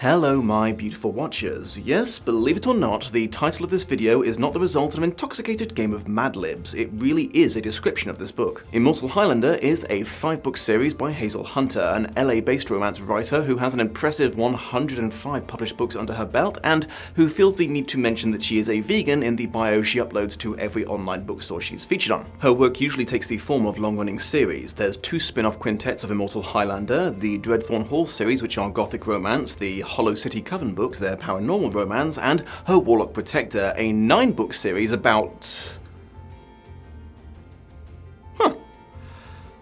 Hello my beautiful watchers. Yes, believe it or not, the title of this video is not the result of an intoxicated game of Mad Libs. It really is a description of this book. Immortal Highlander is a 5-book series by Hazel Hunter, an LA-based romance writer who has an impressive 105 published books under her belt and who feels the need to mention that she is a vegan in the bio she uploads to every online bookstore she's featured on. Her work usually takes the form of long-running series. There's 2 spin-off quintets of Immortal Highlander, the Dreadthorn Hall series, which are gothic romance, the Hollow City Coven books, their paranormal romance, and her Warlock Protector, a 9-book series about...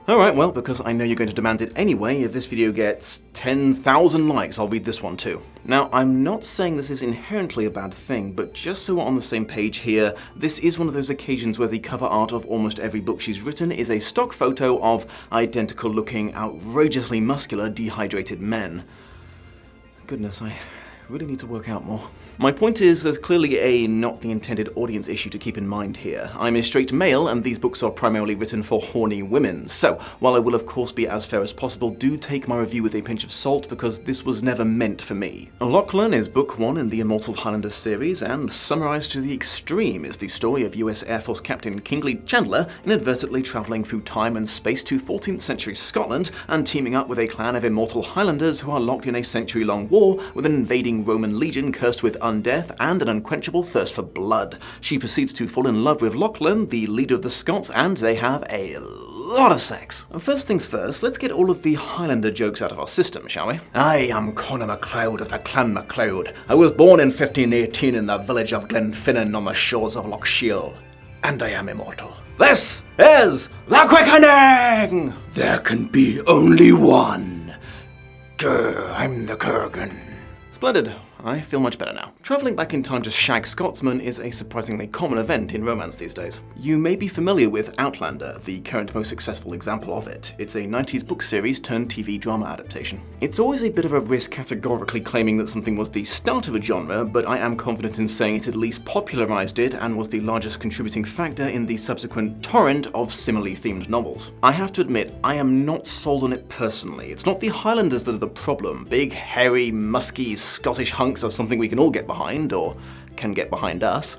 Alright, well, because I know you're going to demand it anyway, if this video gets 10,000 likes, I'll read this one too. Now, I'm not saying this is inherently a bad thing, but just so we're on the same page here, this is one of those occasions where the cover art of almost every book she's written is a stock photo of identical-looking, outrageously muscular, dehydrated men. Goodness, I really need to work out more. My point is, there's clearly a not the intended audience issue to keep in mind here. I'm a straight male, and these books are primarily written for horny women, so while I will of course be as fair as possible, do take my review with a pinch of salt, because this was never meant for me. Lachlan is book 1 in the Immortal Highlander series, and summarized to the extreme is the story of US Air Force Captain Kingsley Chandler inadvertently traveling through time and space to 14th century Scotland and teaming up with a clan of immortal Highlanders who are locked in a century-long war with an invading Roman legion cursed with undeath and an unquenchable thirst for blood. She proceeds to fall in love with Lachlan, the leader of the Scots, and they have a lot of sex. First things first, let's get all of the Highlander jokes out of our system, shall we? I am Conor MacLeod of the Clan MacLeod. I was born in 1518 in the village of Glenfinnan on the shores of Loch Shiel. And I am immortal. This is the quickening! There can be only one. I'm the Kurgan. Splendid. I feel much better now. Travelling back in time to shag Scotsmen is a surprisingly common event in romance these days. You may be familiar with Outlander, the current most successful example of it. It's a 90s book series turned TV drama adaptation. It's always a bit of a risk categorically claiming that something was the start of a genre, but I am confident in saying it at least popularised it and was the largest contributing factor in the subsequent torrent of similarly themed novels. I have to admit, I am not sold on it personally. It's not the Highlanders that are the problem. Big, hairy, musky, Scottish hunks are something we can all get behind, or can get behind us.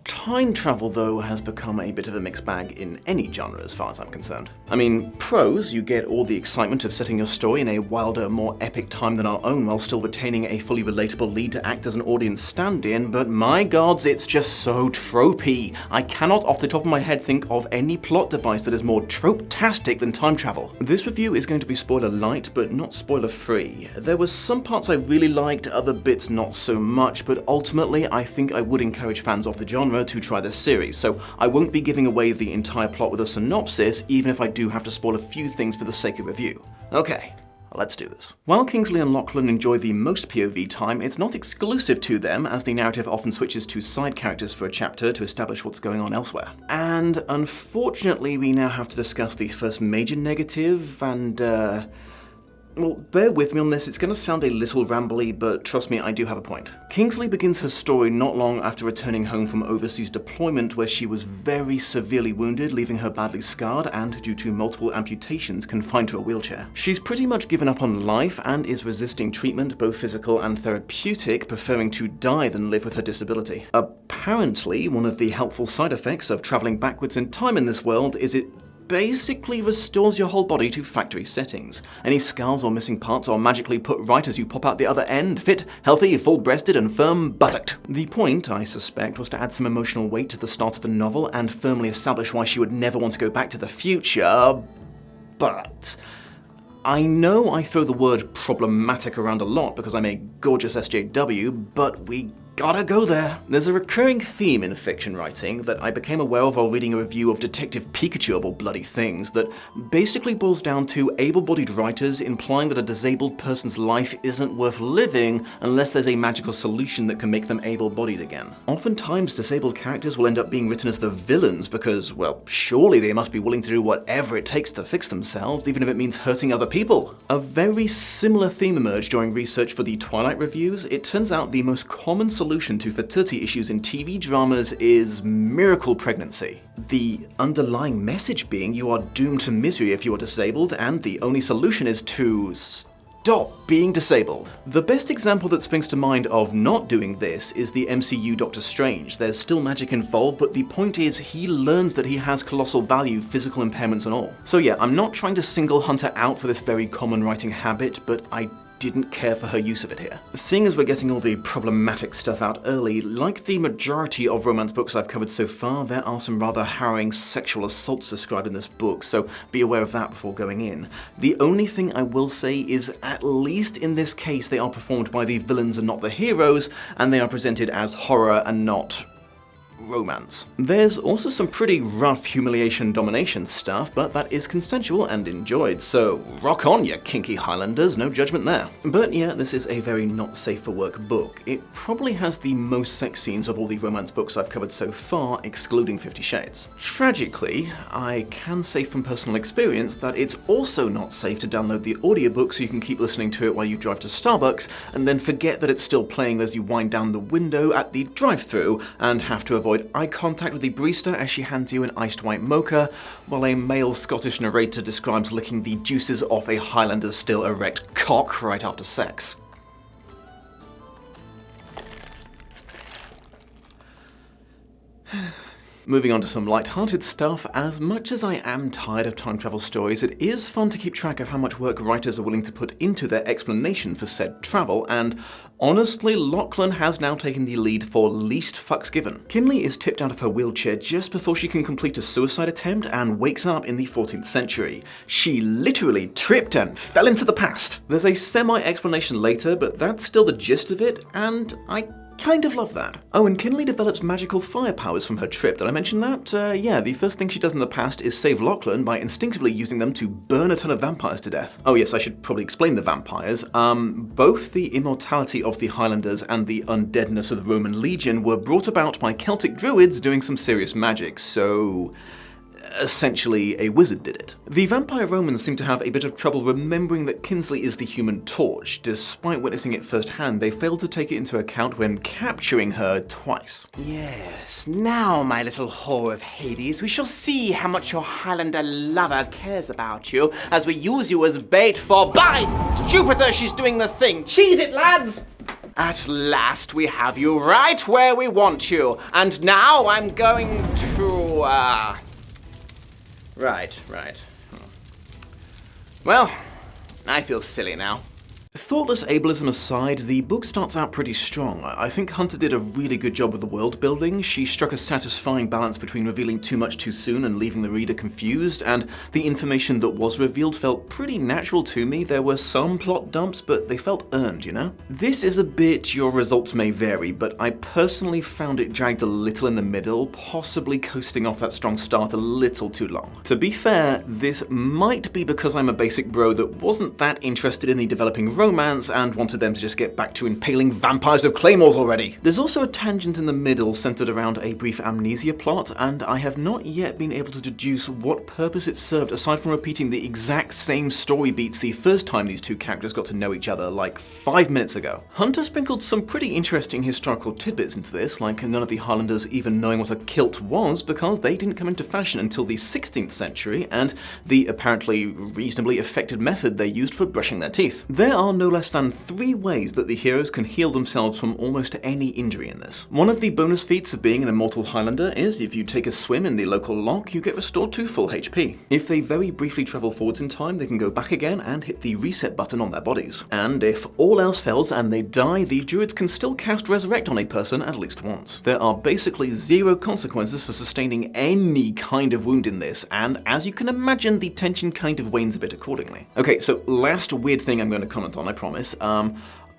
Time travel, though, has become a bit of a mixed bag in any genre as far as I'm concerned. I mean, prose, you get all the excitement of setting your story in a wilder, more epic time than our own while still retaining a fully relatable lead to act as an audience stand-in, but my gods, it's just so tropey. I cannot off the top of my head think of any plot device that is more trope-tastic than time travel. This review is going to be spoiler light, but not spoiler free. There were some parts I really liked, other bits not so much, but ultimately I think I would encourage fans of the genre to try this series, so I won't be giving away the entire plot with a synopsis, even if I do have to spoil a few things for the sake of review. Okay, let's do this. While Kingsley and Lachlan enjoy the most POV time, it's not exclusive to them, as the narrative often switches to side characters for a chapter to establish what's going on elsewhere. And unfortunately, we now have to discuss the first major negative, and well, bear with me on this, it's going to sound a little rambly, but trust me, I do have a point. Kingsley begins her story not long after returning home from overseas deployment where she was very severely wounded, leaving her badly scarred and, due to multiple amputations, confined to a wheelchair. She's pretty much given up on life and is resisting treatment, both physical and therapeutic, preferring to die than live with her disability. Apparently, one of the helpful side effects of traveling backwards in time in this world is it basically restores your whole body to factory settings. Any scars or missing parts are magically put right as you pop out the other end, fit, healthy, full-breasted, and firm-buttocked. The point, I suspect, was to add some emotional weight to the start of the novel and firmly establish why she would never want to go back to the future, but I know I throw the word problematic around a lot because I'm a gorgeous SJW, but we gotta go there. There's a recurring theme in fiction writing that I became aware of while reading a review of Detective Pikachu of all bloody things that basically boils down to able-bodied writers implying that a disabled person's life isn't worth living unless there's a magical solution that can make them able-bodied again. Oftentimes, disabled characters will end up being written as the villains because, well, surely they must be willing to do whatever it takes to fix themselves, even if it means hurting other people. A very similar theme emerged during research for the Twilight reviews. It turns out the most common solution to fertility issues in TV dramas is miracle pregnancy. The underlying message being you are doomed to misery if you are disabled, and the only solution is to stop being disabled. The best example that springs to mind of not doing this is the MCU Doctor Strange. There's still magic involved, but the point is he learns that he has colossal value, physical impairments and all. So yeah, I'm not trying to single Hunter out for this very common writing habit, but I didn't care for her use of it here. Seeing as we're getting all the problematic stuff out early, like the majority of romance books I've covered so far, there are some rather harrowing sexual assaults described in this book, so be aware of that before going in. The only thing I will say is, at least in this case, they are performed by the villains and not the heroes, and they are presented as horror and not romance. There's also some pretty rough humiliation domination stuff, but that is consensual and enjoyed, so rock on, you kinky Highlanders, no judgment there. But yeah, this is a very not safe for work book. It probably has the most sex scenes of all the romance books I've covered so far, excluding 50 Shades. Tragically, I can say from personal experience that it's also not safe to download the audiobook so you can keep listening to it while you drive to Starbucks, and then forget that it's still playing as you wind down the window at the drive-thru, and have to avoid eye contact with the barista as she hands you an iced white mocha, while a male Scottish narrator describes licking the juices off a Highlander's still erect cock right after sex. Moving on to some light-hearted stuff, as much as I am tired of time travel stories, it is fun to keep track of how much work writers are willing to put into their explanation for said travel, and honestly, Lachlan has now taken the lead for least fucks given. Kinley is tipped out of her wheelchair just before she can complete a suicide attempt and wakes up in the 14th century. She literally tripped and fell into the past. There's a semi-explanation later, but that's still the gist of it, and I kind of love that. Oh, and Kinley develops magical fire powers from her trip. Did I mention that? Yeah, the first thing she does in the past is save Lachlan by instinctively using them to burn a ton of vampires to death. Oh yes, I should probably explain the vampires. Both the immortality of the Highlanders and the undeadness of the Roman Legion were brought about by Celtic druids doing some serious magic, so essentially a wizard did it. The vampire Romans seem to have a bit of trouble remembering that Kinsley is the Human Torch. Despite witnessing it firsthand, they failed to take it into account when capturing her twice. Yes, now, my little whore of Hades, we shall see how much your Highlander lover cares about you as we use you as bait for— By Jupiter, she's doing the thing! Cheese it, lads! At last we have you right where we want you, and now I'm going to, Right. Well, I feel silly now. Thoughtless ableism aside, the book starts out pretty strong. I think Hunter did a really good job with the world building. She struck a satisfying balance between revealing too much too soon and leaving the reader confused, and the information that was revealed felt pretty natural to me. There were some plot dumps, but they felt earned, you know? This is a bit your results may vary, but I personally found it dragged a little in the middle, possibly coasting off that strong start a little too long. To be fair, this might be because I'm a basic bro that wasn't that interested in the developing romance and wanted them to just get back to impaling vampires with claymores already. There's also a tangent in the middle centered around a brief amnesia plot, and I have not yet been able to deduce what purpose it served aside from repeating the exact same story beats the first time these two characters got to know each other, like 5 minutes ago. Hunter sprinkled some pretty interesting historical tidbits into this, like none of the Highlanders even knowing what a kilt was because they didn't come into fashion until the 16th century, and the apparently reasonably effective method they used for brushing their teeth. There are no less than 3 ways that the heroes can heal themselves from almost any injury in this. One of the bonus feats of being an immortal Highlander is if you take a swim in the local loch, you get restored to full HP. If they very briefly travel forwards in time, they can go back again and hit the reset button on their bodies. And if all else fails and they die, the druids can still cast Resurrect on a person at least once. There are basically 0 consequences for sustaining any kind of wound in this, and as you can imagine, the tension kind of wanes a bit accordingly. Okay, so last weird thing I'm going to comment on, I promise.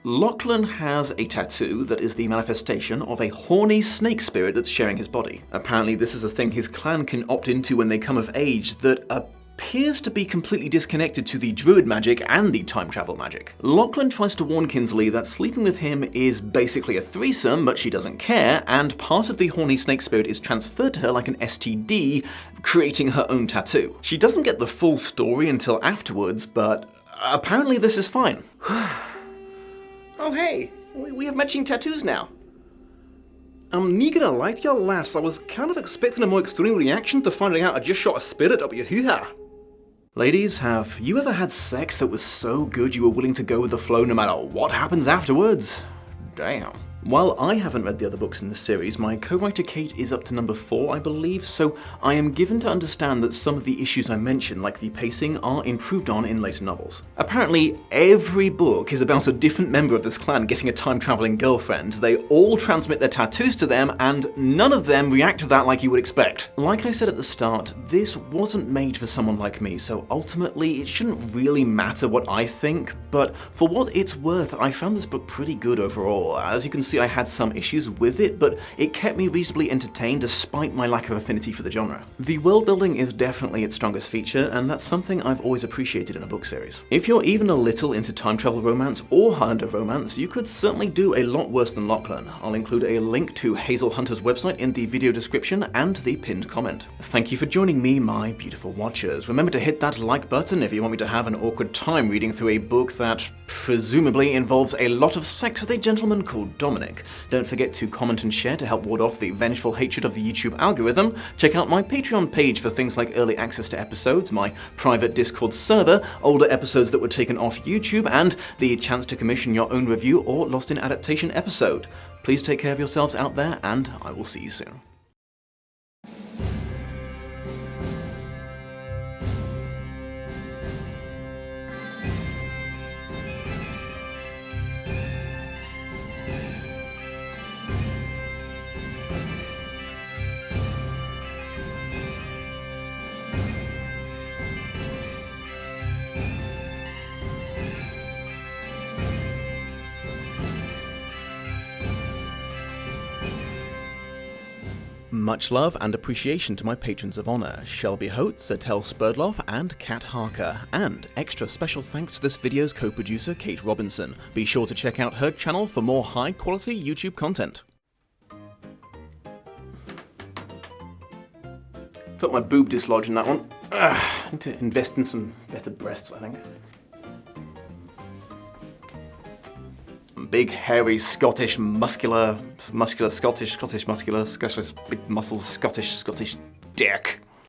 Lachlan has a tattoo that is the manifestation of a horny snake spirit that's sharing his body. Apparently this is a thing his clan can opt into when they come of age that appears to be completely disconnected to the druid magic and the time travel magic. Lachlan tries to warn Kinsley that sleeping with him is basically a threesome, but she doesn't care, and part of the horny snake spirit is transferred to her like an STD, creating her own tattoo. She doesn't get the full story until afterwards, but apparently this is fine. Oh hey, we have matching tattoos now. I'm not gonna lie to you, lass, I was kind of expecting a more extreme reaction to finding out I just shot a spirit up your hoo-ha. Ladies, have you ever had sex that was so good you were willing to go with the flow no matter what happens afterwards? Damn. While I haven't read the other books in this series, my co-writer Kate is up to number 4, I believe, so I am given to understand that some of the issues I mentioned, like the pacing, are improved on in later novels. Apparently, every book is about a different member of this clan getting a time-traveling girlfriend. They all transmit their tattoos to them, and none of them react to that like you would expect. Like I said at the start, this wasn't made for someone like me, so ultimately it shouldn't really matter what I think, but for what it's worth, I found this book pretty good overall. As you can see, I had some issues with it, but it kept me reasonably entertained despite my lack of affinity for the genre. The world building is definitely its strongest feature, and that's something I've always appreciated in a book series. If you're even a little into time travel romance or Highlander romance, you could certainly do a lot worse than Lachlan. I'll include a link to Hazel Hunter's website in the video description and the pinned comment. Thank you for joining me, my beautiful watchers. Remember to hit that like button if you want me to have an awkward time reading through a book that presumably involves a lot of sex with a gentleman called Dominic. Don't forget to comment and share to help ward off the vengeful hatred of the YouTube algorithm. Check out my Patreon page for things like early access to episodes, my private Discord server, older episodes that were taken off YouTube, and the chance to commission your own review or Lost in Adaptation episode. Please take care of yourselves out there, and I will see you soon. Much love and appreciation to my patrons of honor, Shelby Holtz, Atel Spurdloff, and Kat Harker. And extra special thanks to this video's co-producer, Kate Robinson. Be sure to check out her channel for more high-quality YouTube content. Felt my boob dislodge in that one. I need to invest in some better breasts, I think. Big, hairy, Scottish, muscular, big muscles, Scottish dick.